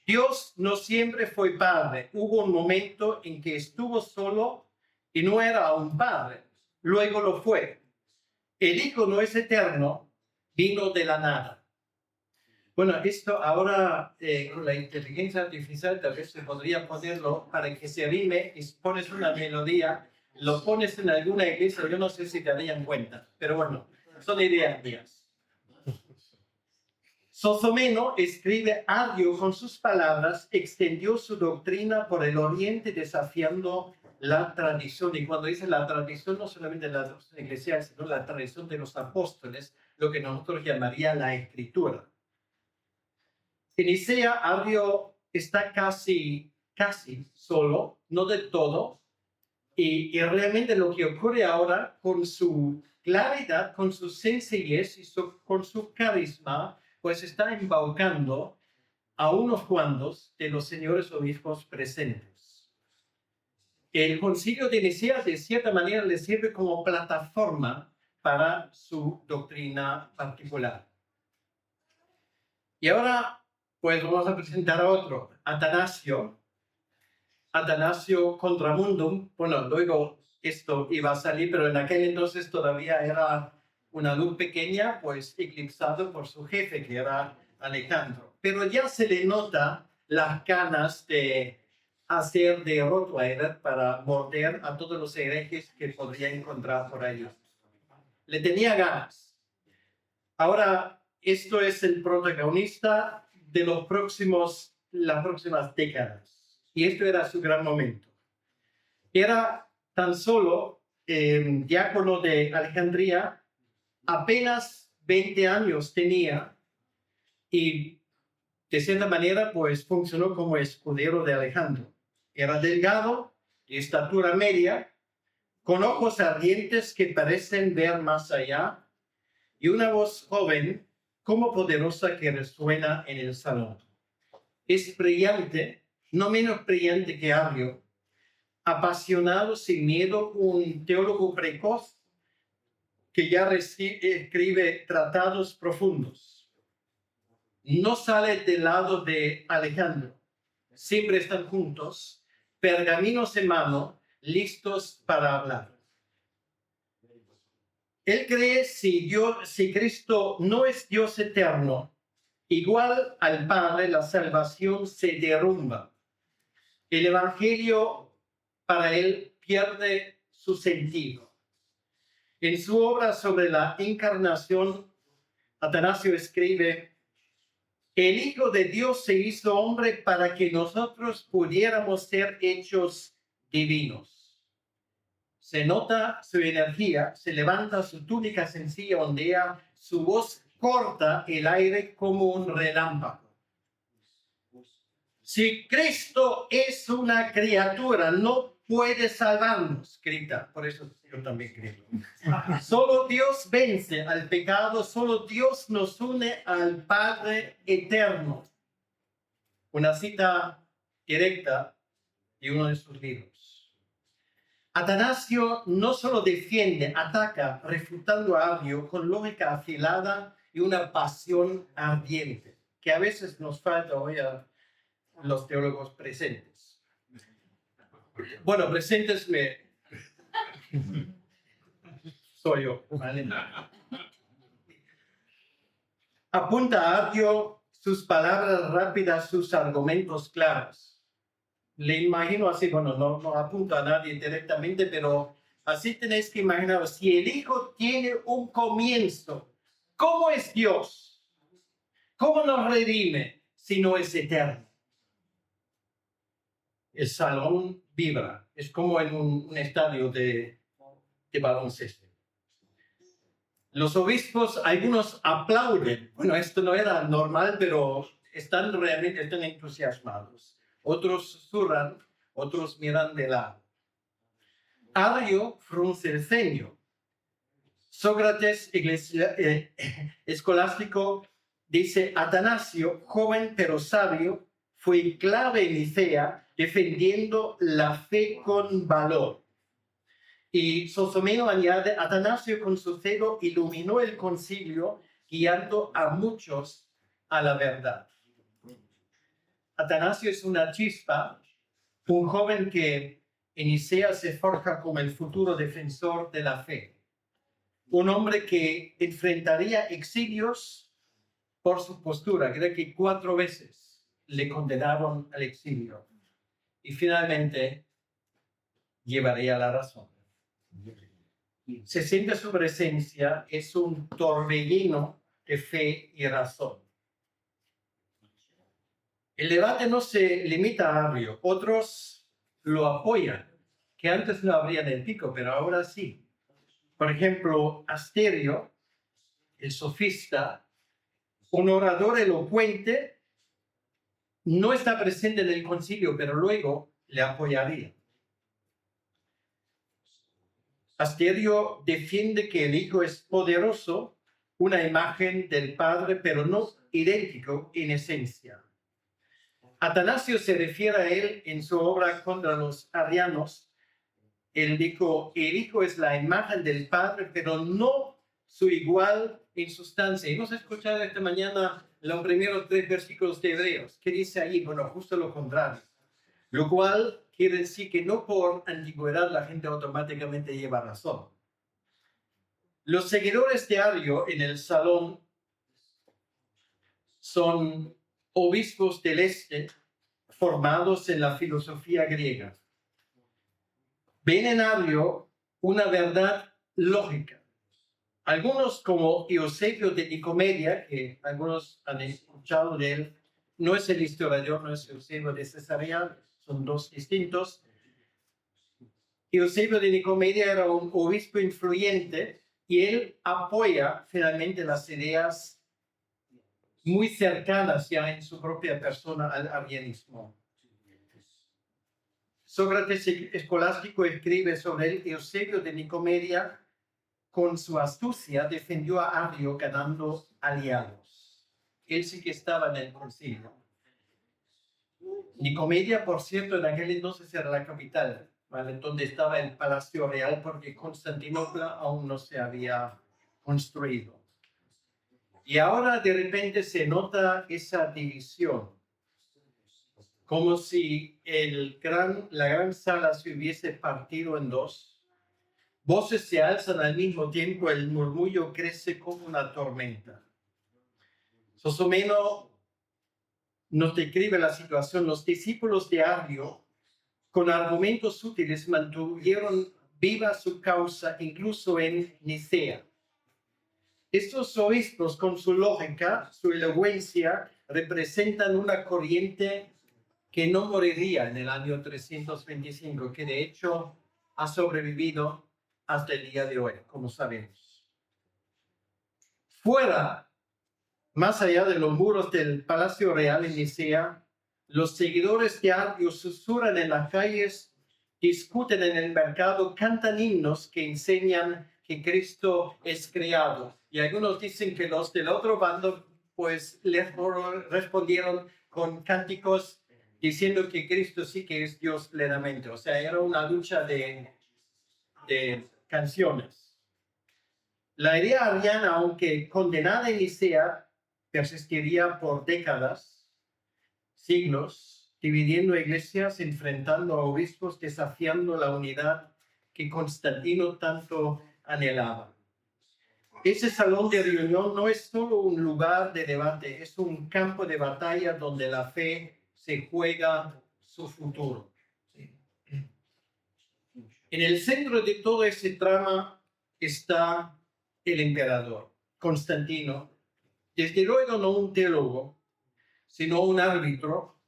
Speaker 1: Dios no siempre fue padre. Hubo un momento en que estuvo solo y no era un padre. Luego lo fue. El Hijo no es eterno, vino de la nada. Bueno, esto ahora con la inteligencia artificial tal vez se podría ponerlo para que se rime y pones una melodía, lo pones en alguna iglesia, yo no sé si te darían cuenta, pero bueno, son ideas mías. Sosomeno escribe: Arrio con sus palabras extendió su doctrina por el oriente desafiando la tradición. Y cuando dice la tradición, no solamente la tradición eclesial, sino la tradición de los apóstoles, lo que nosotros llamaría la escritura. En Nicea, Arrio está casi solo, no del todo, y realmente lo que ocurre ahora con su claridad, con su sencillez y con su carisma, pues está embaucando a unos cuantos de los señores obispos presentes. El concilio de Nicea, de cierta manera, le sirve como plataforma para su doctrina particular. Y ahora, pues vamos a presentar a otro, Atanasio Contramundum. Bueno, luego esto iba a salir, pero en aquel entonces todavía era una luz pequeña, pues eclipsado por su jefe, que era Alejandro. Pero ya se le nota las ganas de hacer de Rottweiler para morder a todos los herejes que podría encontrar por ahí. Le tenía ganas. Ahora, esto es el protagonista de las próximas décadas. Y esto era su gran momento. Era tan solo diácono de Alejandría, apenas 20 años tenía y de cierta manera pues funcionó como escudero de Alejandro. Era delgado, de estatura media, con ojos ardientes que parecen ver más allá y una voz joven como poderosa que resuena en el salón. Es brillante, no menos brillante que Arrio, apasionado sin miedo, un teólogo precoz que ya escribe tratados profundos. No sale del lado de Alejandro, siempre están juntos, pergaminos en mano, listos para hablar. Él cree si Cristo no es Dios eterno, igual al Padre, la salvación se derrumba. El Evangelio para él pierde su sentido. En su obra sobre la encarnación, Atanasio escribe: el Hijo de Dios se hizo hombre para que nosotros pudiéramos ser hechos divinos. Se nota su energía, se levanta su túnica sencilla, ondea, su voz corta el aire como un relámpago. Si Cristo es una criatura, no puede salvarnos, grita. Por eso yo también grito. Solo Dios vence al pecado, solo Dios nos une al Padre eterno. Una cita directa de uno de sus libros. Atanasio no solo defiende, ataca, refutando a Arrio con lógica afilada y una pasión ardiente, que a veces nos falta hoy a los teólogos presentes. Bueno, presentes soy yo, ¿vale? Apunta a Arrio sus palabras rápidas, sus argumentos claros. Le imagino así, bueno, no apunta a nadie directamente, pero así tenéis que imaginar, si el Hijo tiene un comienzo, ¿cómo es Dios? ¿Cómo nos redime si no es eterno? El salón vibra, es como en un estadio de baloncesto. Los obispos, algunos aplauden. Bueno, esto no era normal, pero están realmente entusiasmados. otros susurran, otros miran de lado. Arrio frunce el ceño. Sócrates, escolástico, dice: Atanasio, joven pero sabio, fue clave en Nicea, defendiendo la fe con valor. Y Sosomeno añade: Atanasio con su celo iluminó el concilio, guiando a muchos a la verdad. Atanasio es una chispa, un joven que en Nicea se forja como el futuro defensor de la fe. Un hombre que enfrentaría exilios por su postura. Creo que 4 veces le condenaron al exilio. Y finalmente llevaría la razón. Se siente su presencia, es un torbellino de fe y razón. El debate no se limita a Arrio. Otros lo apoyan, que antes no abrían el pico, pero ahora sí. Por ejemplo, Asterio, el sofista, un orador elocuente, no está presente en el concilio, pero luego le apoyaría. Asterio defiende que el Hijo es poderoso, una imagen del Padre, pero no idéntico en esencia. Atanasio se refiere a él en su obra contra los arrianos. Él dijo: el Hijo es la imagen del Padre, pero no su igual en sustancia. Hemos escuchado esta mañana los primeros 3 versículos de Hebreos. ¿Qué dice ahí? Bueno, justo lo contrario. Lo cual quiere decir que no por antigüedad la gente automáticamente lleva razón. Los seguidores de Arrio en el salón son obispos del este formados en la filosofía griega. Ven en Arrio una verdad lógica. Algunos, como Eusebio de Nicomedia, que algunos han escuchado de él, no es el historiador, no es Eusebio de Cesarea, son 2 distintos. Eusebio de Nicomedia era un obispo influyente y él apoya finalmente las ideas muy cercanas ya en su propia persona al arrianismo. Sócrates escolástico escribe sobre él: Eusebio de Nicomedia, con su astucia, defendió a Arrio ganando aliados. Él sí que estaba en el concilio. Nicomedia, por cierto, en aquel entonces era la capital, ¿vale? Donde estaba el Palacio Real, porque Constantinopla aún no se había construido. Y ahora de repente se nota esa división, como si la gran sala se hubiese partido en 2. Voces se alzan al mismo tiempo, el murmullo crece como una tormenta. Sosomeno nos describe la situación. Los discípulos de Arrio, con argumentos útiles, mantuvieron viva su causa incluso en Nicea. Estos obispos, con su lógica, su elocuencia, representan una corriente que no moriría en el año 325, que de hecho ha sobrevivido hasta el día de hoy, como sabemos. Fuera, más allá de los muros del Palacio Real en Nicea, los seguidores de Arrio susurran en las calles, discuten en el mercado, cantan himnos que enseñan que Cristo es creado. Y algunos dicen que los del otro bando pues les respondieron con cánticos diciendo que Cristo sí que es Dios plenamente. O sea, era una lucha de canciones. La idea arriana, aunque condenada en Nicea, persistiría por décadas, siglos, dividiendo iglesias, enfrentando a obispos, desafiando la unidad que Constantino tanto anhelaba. Ese salón de reunión no es solo un lugar de debate, es un campo de batalla donde la fe se juega su futuro. En el centro de todo ese trama está el emperador, Constantino, desde luego no un teólogo, sino un árbitro,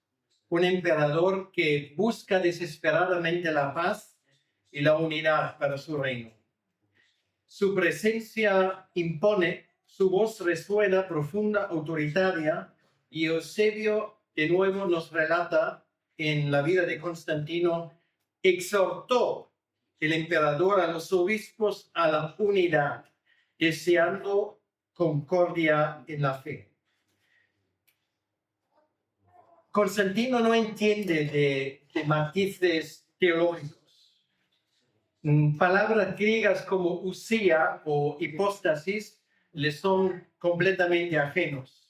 Speaker 1: un emperador que busca desesperadamente la paz y la unidad para su reino. Su presencia impone, su voz resuena profunda, autoritaria, y Eusebio de nuevo nos relata en la vida de Constantino, exhortó el emperador a los obispos a la unidad, deseando concordia en la fe. Constantino no entiende de matices teológicos. Palabras griegas como usía o hipóstasis le son completamente ajenos.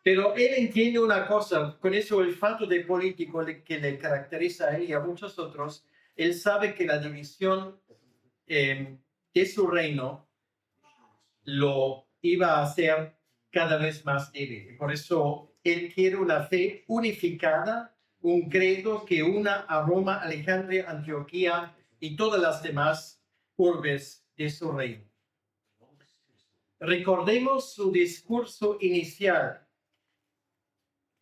Speaker 1: Pero él entiende una cosa, con ese olfato de político que le caracteriza a él y a muchos otros, él sabe que la división de su reino lo iba a hacer cada vez más débil. Por eso él quiere una fe unificada, un credo que una a Roma, Alejandría, Antioquía y todas las demás urbes de su reino. Recordemos su discurso inicial,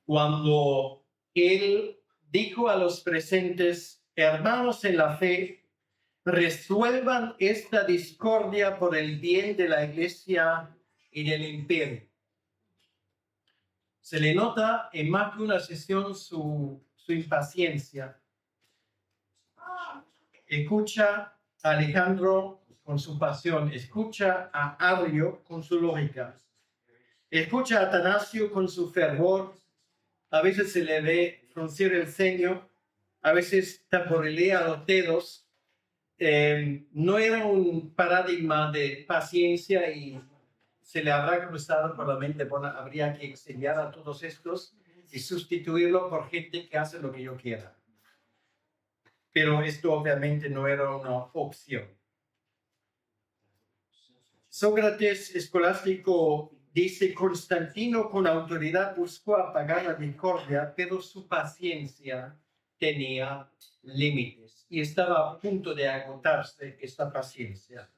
Speaker 1: cuando él dijo a los presentes: hermanos en la fe, resuelvan esta discordia por el bien de la iglesia y del imperio. Se le nota en más que una sesión su impaciencia. Escucha a Alejandro con su pasión, escucha a Arrio con su lógica, escucha a Atanasio con su fervor. A veces se le ve fruncir el ceño, a veces tamborilea los dedos. No era un paradigma de paciencia y se le habrá cruzado por la mente, bueno, habría que exiliar a todos estos y sustituirlo por gente que hace lo que yo quiera. Pero esto obviamente no era una opción. Sócrates escolástico dice: Constantino con autoridad buscó apagar la discordia, pero su paciencia tenía límites y estaba a punto de agotarse esta paciencia.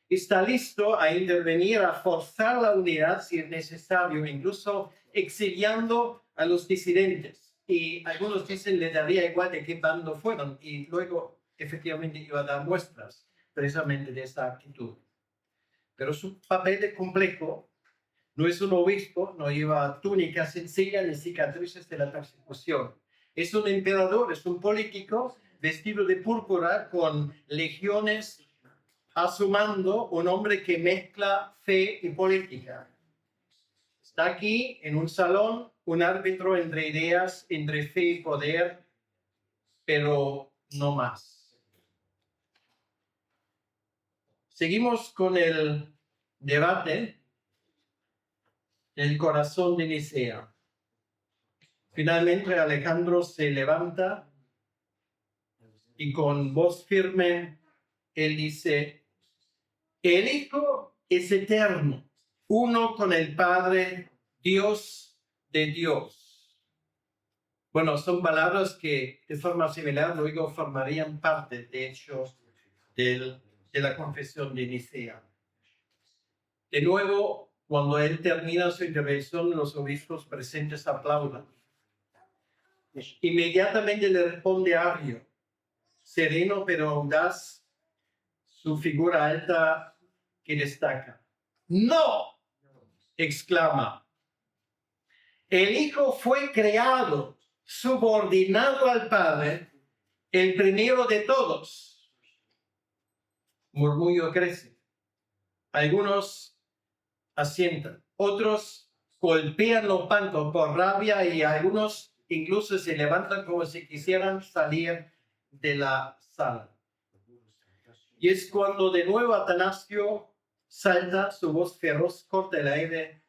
Speaker 1: Está listo a intervenir, a forzar la unidad si es necesario, incluso exiliando a los disidentes. Y algunos dicen le daría igual de qué bando fueron, y luego efectivamente iba a dar muestras precisamente de esta actitud. Pero su papel de complejo no es un obispo, no lleva túnica sencilla ni cicatrices de la persecución. Es un emperador, es un político vestido de púrpura con legiones a su mando, un hombre que mezcla fe y política. Está aquí en un salón, un árbitro entre ideas, entre fe y poder, pero no más. Seguimos con el debate del corazón de Nicea. Finalmente Alejandro se levanta y con voz firme él dice: el Hijo es eterno, uno con el Padre, Dios de Dios. Bueno, son palabras que de forma similar luego formarían parte, de hecho, de la confesión de Nicea. De nuevo, cuando él termina su intervención, los obispos presentes aplaudan. Inmediatamente le responde Arrio, sereno pero audaz, su figura alta que destaca. ¡No!, exclama. El Hijo fue creado, subordinado al Padre, el primero de todos. Murmullo crece. Algunos asientan, otros golpean los bancos por rabia y algunos incluso se levantan como si quisieran salir de la sala. Y es cuando de nuevo Atanasio salta, su voz feroz corta el aire.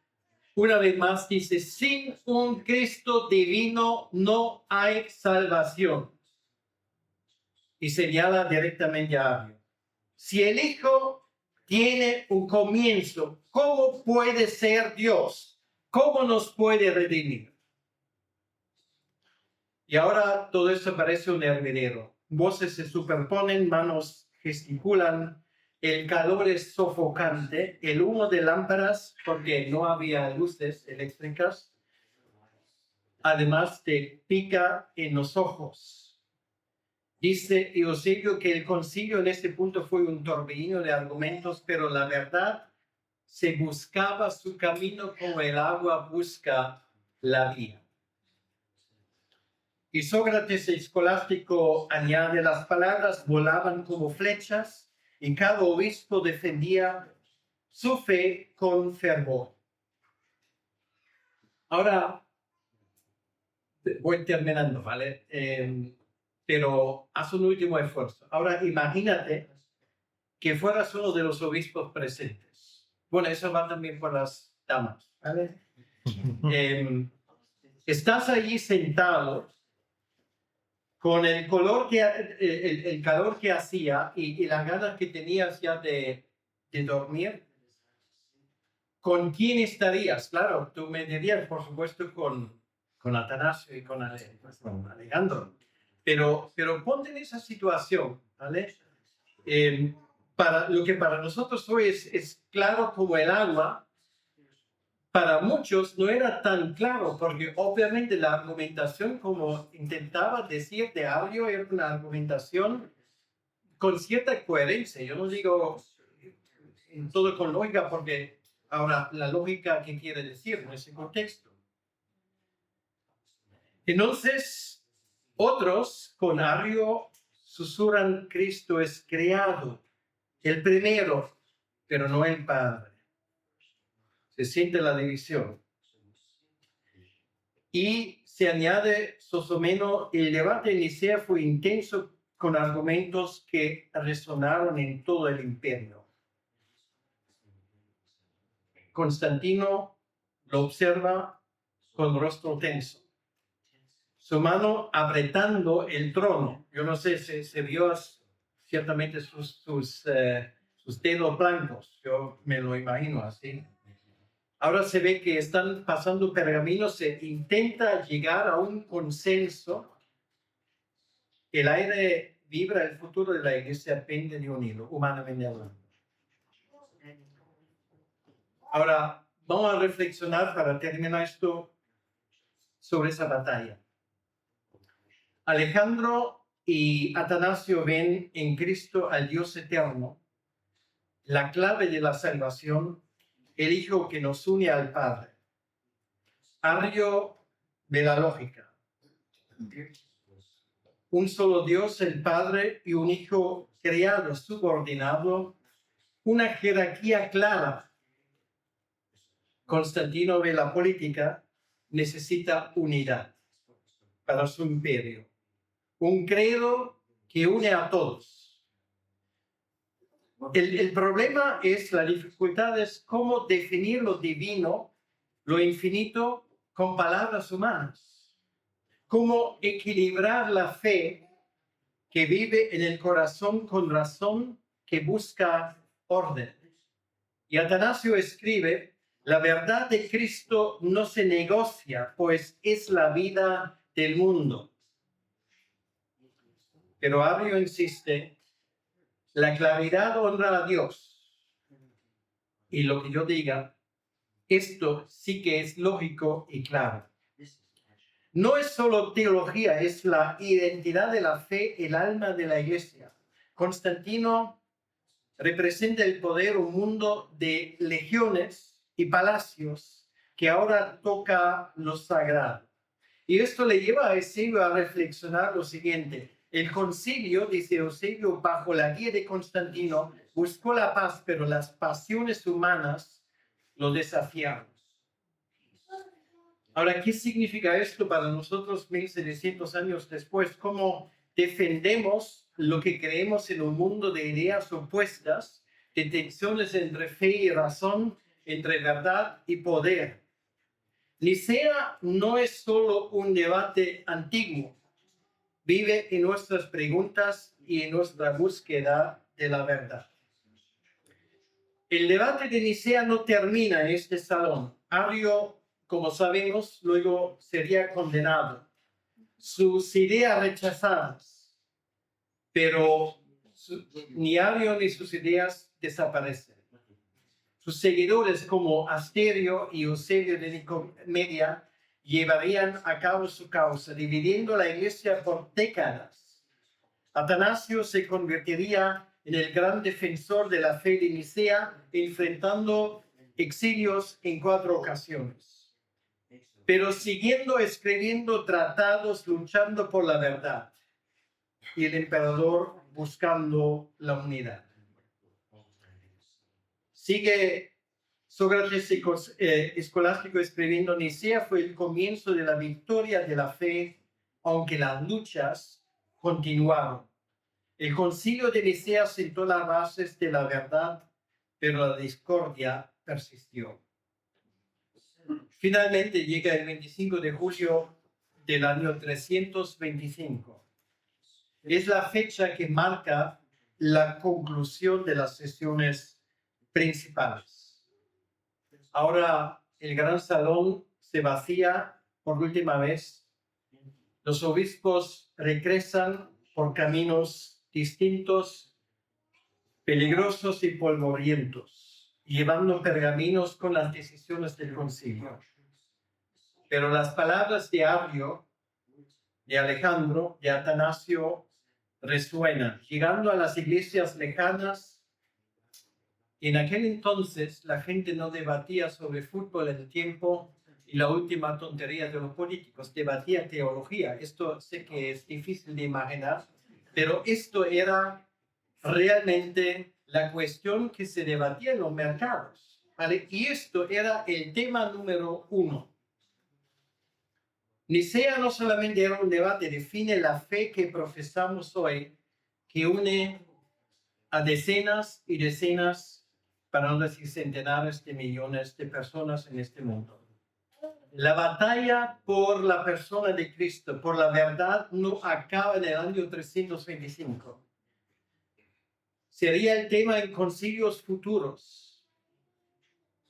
Speaker 1: Una vez más dice: sin un Cristo divino no hay salvación. Y señala directamente a Arrio. Si el Hijo tiene un comienzo, ¿cómo puede ser Dios? ¿Cómo nos puede redimir? Y ahora todo esto parece un hervidero. Voces se superponen, manos gesticulan, el calor es sofocante, el humo de lámparas, porque no había luces eléctricas, además te pica en los ojos. Dice Eusebio que el concilio en este punto fue un torbellino de argumentos, pero la verdad se buscaba su camino como el agua busca la vía. Y Sócrates escolástico añade, las palabras volaban como flechas y cada obispo defendía su fe con fervor. Ahora, voy terminando, ¿vale? Pero haz un último esfuerzo. Ahora, imagínate que fueras uno de los obispos presentes. Bueno, eso va también por las damas, ¿vale? Estás allí sentado con el calor que hacía y las ganas que tenías ya de dormir. ¿Con quién estarías? Claro, tú me dirías, por supuesto, con Atanasio y con Alejandro. Pero ponte en esa situación, ¿vale? Lo que para nosotros hoy es claro como el agua, para muchos no era tan claro, porque obviamente la argumentación, como intentaba decir de Arrio, era una argumentación con cierta coherencia. Yo no digo en todo con lógica, porque ahora la lógica, ¿qué quiere decir en ese contexto? Entonces, otros con Arrio susurran: Cristo es creado, el primero, pero no el Padre. Se siente la división. Y se añade Sosomeno, el debate en Nicea fue intenso con argumentos que resonaron en todo el imperio. Constantino lo observa con rostro tenso, su mano apretando el trono. Yo no sé, se vio ciertamente sus dedos blancos, yo me lo imagino así. Ahora se ve que están pasando pergaminos, se intenta llegar a un consenso. El aire vibra, el futuro de la iglesia pende de un hilo, humanamente hablando. Ahora, vamos a reflexionar para terminar esto sobre esa batalla. Alejandro y Atanasio ven en Cristo al Dios eterno, la clave de la salvación, el Hijo que nos une al Padre. Arrio ve la lógica. Un solo Dios, el Padre, y un Hijo creado, subordinado, una jerarquía clara. Constantino ve la política, necesita unidad para su imperio. Un credo que une a todos. El problema es, la dificultad es cómo definir lo divino, lo infinito, con palabras humanas. Cómo equilibrar la fe que vive en el corazón con razón que busca orden. Y Atanasio escribe: la verdad de Cristo no se negocia, pues es la vida del mundo. Pero Arrio insiste: la claridad honra a Dios. Y lo que yo diga, esto sí que es lógico y claro. No es solo teología, es la identidad de la fe, el alma de la iglesia. Constantino representa el poder, un mundo de legiones y palacios que ahora toca lo sagrado. Y esto le lleva a Eusebio a reflexionar lo siguiente: el concilio, dice Eusebio, bajo la guía de Constantino, buscó la paz, pero las pasiones humanas lo desafiaron. Ahora, ¿qué significa esto para nosotros 1700 años después? ¿Cómo defendemos lo que creemos en un mundo de ideas opuestas, de tensiones entre fe y razón, entre verdad y poder? Nicea no es solo un debate antiguo, vive en nuestras preguntas y en nuestra búsqueda de la verdad. El debate de Nicea no termina en este salón. Arrio, como sabemos, luego sería condenado, sus ideas rechazadas, pero ni Arrio ni sus ideas desaparecen. Sus seguidores como Asterio y Eusebio de Nicomedia llevarían a cabo su causa, dividiendo la iglesia por décadas. Atanasio se convertiría en el gran defensor de la fe de Nicea, enfrentando exilios en 4 ocasiones. pero siguiendo escribiendo tratados, luchando por la verdad, y el emperador buscando la unidad. Sigue Sócrates Escolástico escribiendo: Nicea fue el comienzo de la victoria de la fe, aunque las luchas continuaron. El concilio de Nicea sentó las bases de la verdad, pero la discordia persistió. Finalmente llega el 25 de julio del año 325. Es la fecha que marca la conclusión de las sesiones principales. Ahora el gran salón se vacía por última vez. Los obispos regresan por caminos distintos, peligrosos y polvorientos, llevando pergaminos con las decisiones del concilio. Pero las palabras de Arrio, de Alejandro, de Atanasio resuenan, llegando a las iglesias lejanas. En aquel entonces la gente no debatía sobre fútbol en el tiempo y la última tontería de los políticos, debatía teología. Esto sé que es difícil de imaginar, pero esto era realmente la cuestión que se debatía en los mercados, ¿vale? Y esto era el tema número 1. Nicea no solamente era un debate, define la fe que profesamos hoy, que une a decenas y decenas, para no decir centenares de millones de personas en este mundo. La batalla por la persona de Cristo, por la verdad, no acaba en el año 325. Sería el tema en concilios futuros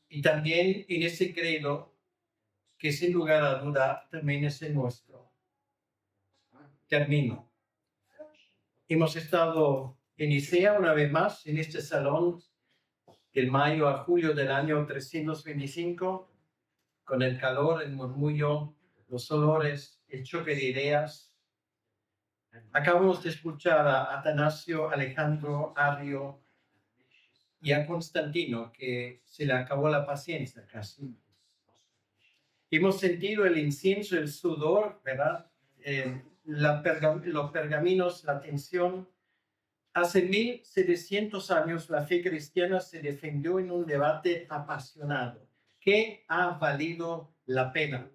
Speaker 1: y también en ese credo que sin lugar a duda también es el nuestro. Termino. Hemos estado en Nicea una vez más en este salón del mayo a julio del año 325, con el calor, el murmullo, los olores, el choque de ideas. Acabamos de escuchar a Atanasio, Alejandro, Arrio y a Constantino, que se le acabó la paciencia casi. Hemos sentido el incienso, el sudor, ¿verdad? Los pergaminos, la tensión. Hace 1700 años la fe cristiana se defendió en un debate apasionado que ha valido la pena.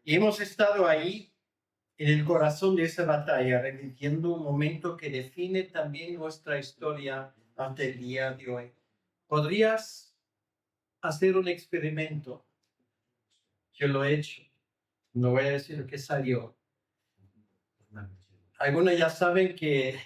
Speaker 1: Y hemos estado ahí en el corazón de esa batalla, reviviendo un momento que define también nuestra historia hasta el día de hoy. ¿Podrías hacer un experimento? Yo lo he hecho. No voy a decir lo que salió. Algunos ya saben que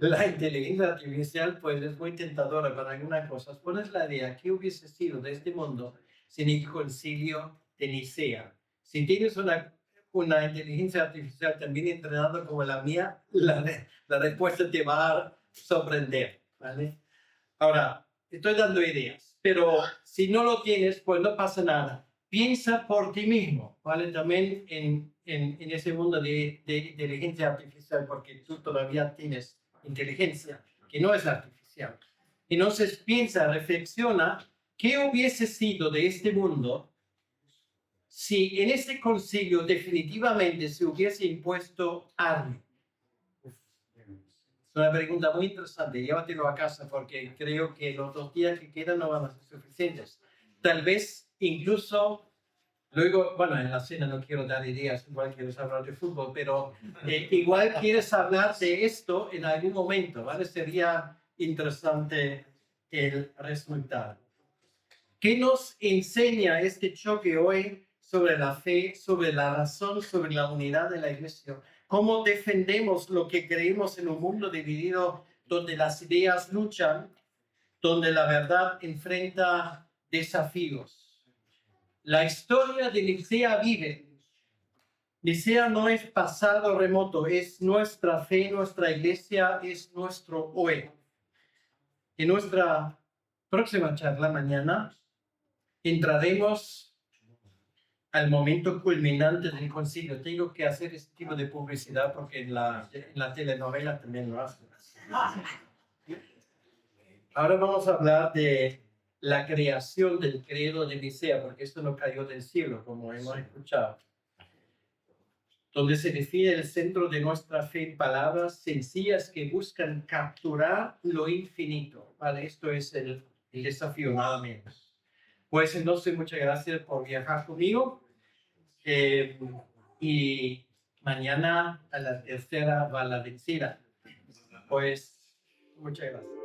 Speaker 1: la inteligencia artificial pues, es muy tentadora para algunas cosas. Pones la idea, ¿qué hubiese sido de este mundo sin el concilio de Nicea? Si tienes una inteligencia artificial también entrenada como la mía, la respuesta te va a sorprender, ¿vale? Ahora, estoy dando ideas, pero si no lo tienes, pues no pasa nada. Piensa por ti mismo, ¿vale? También en ese mundo de inteligencia artificial, porque tú todavía tienes inteligencia, que no es artificial. Entonces piensa, reflexiona, ¿qué hubiese sido de este mundo si en este concilio definitivamente se hubiese impuesto algo? Es una pregunta muy interesante, llévatelo a casa porque creo que los 2 días que quedan no van a ser suficientes. Tal vez incluso, luego, bueno, en la cena no quiero dar ideas, igual quieres hablar de fútbol, pero igual quieres hablar de esto en algún momento, ¿vale? Sería interesante el resultado. ¿Qué nos enseña este choque hoy sobre la fe, sobre la razón, sobre la unidad de la Iglesia? ¿Cómo defendemos lo que creemos en un mundo dividido donde las ideas luchan, donde la verdad enfrenta desafíos? La historia de Nicea vive. Nicea no es pasado remoto, es nuestra fe, nuestra iglesia, es nuestro hoy. En nuestra próxima charla mañana entraremos al momento culminante del concilio. Tengo que hacer este tipo de publicidad porque en la telenovela también lo hacen. Ahora vamos a hablar de la creación del credo de Nicea, porque esto no cayó del cielo, como hemos escuchado, donde se define el centro de nuestra fe en palabras sencillas que buscan capturar lo infinito. ¿Vale? Esto es el desafío, nada menos. Pues entonces, muchas gracias por viajar conmigo. Y mañana a la tercera va la vencida. Pues, muchas gracias.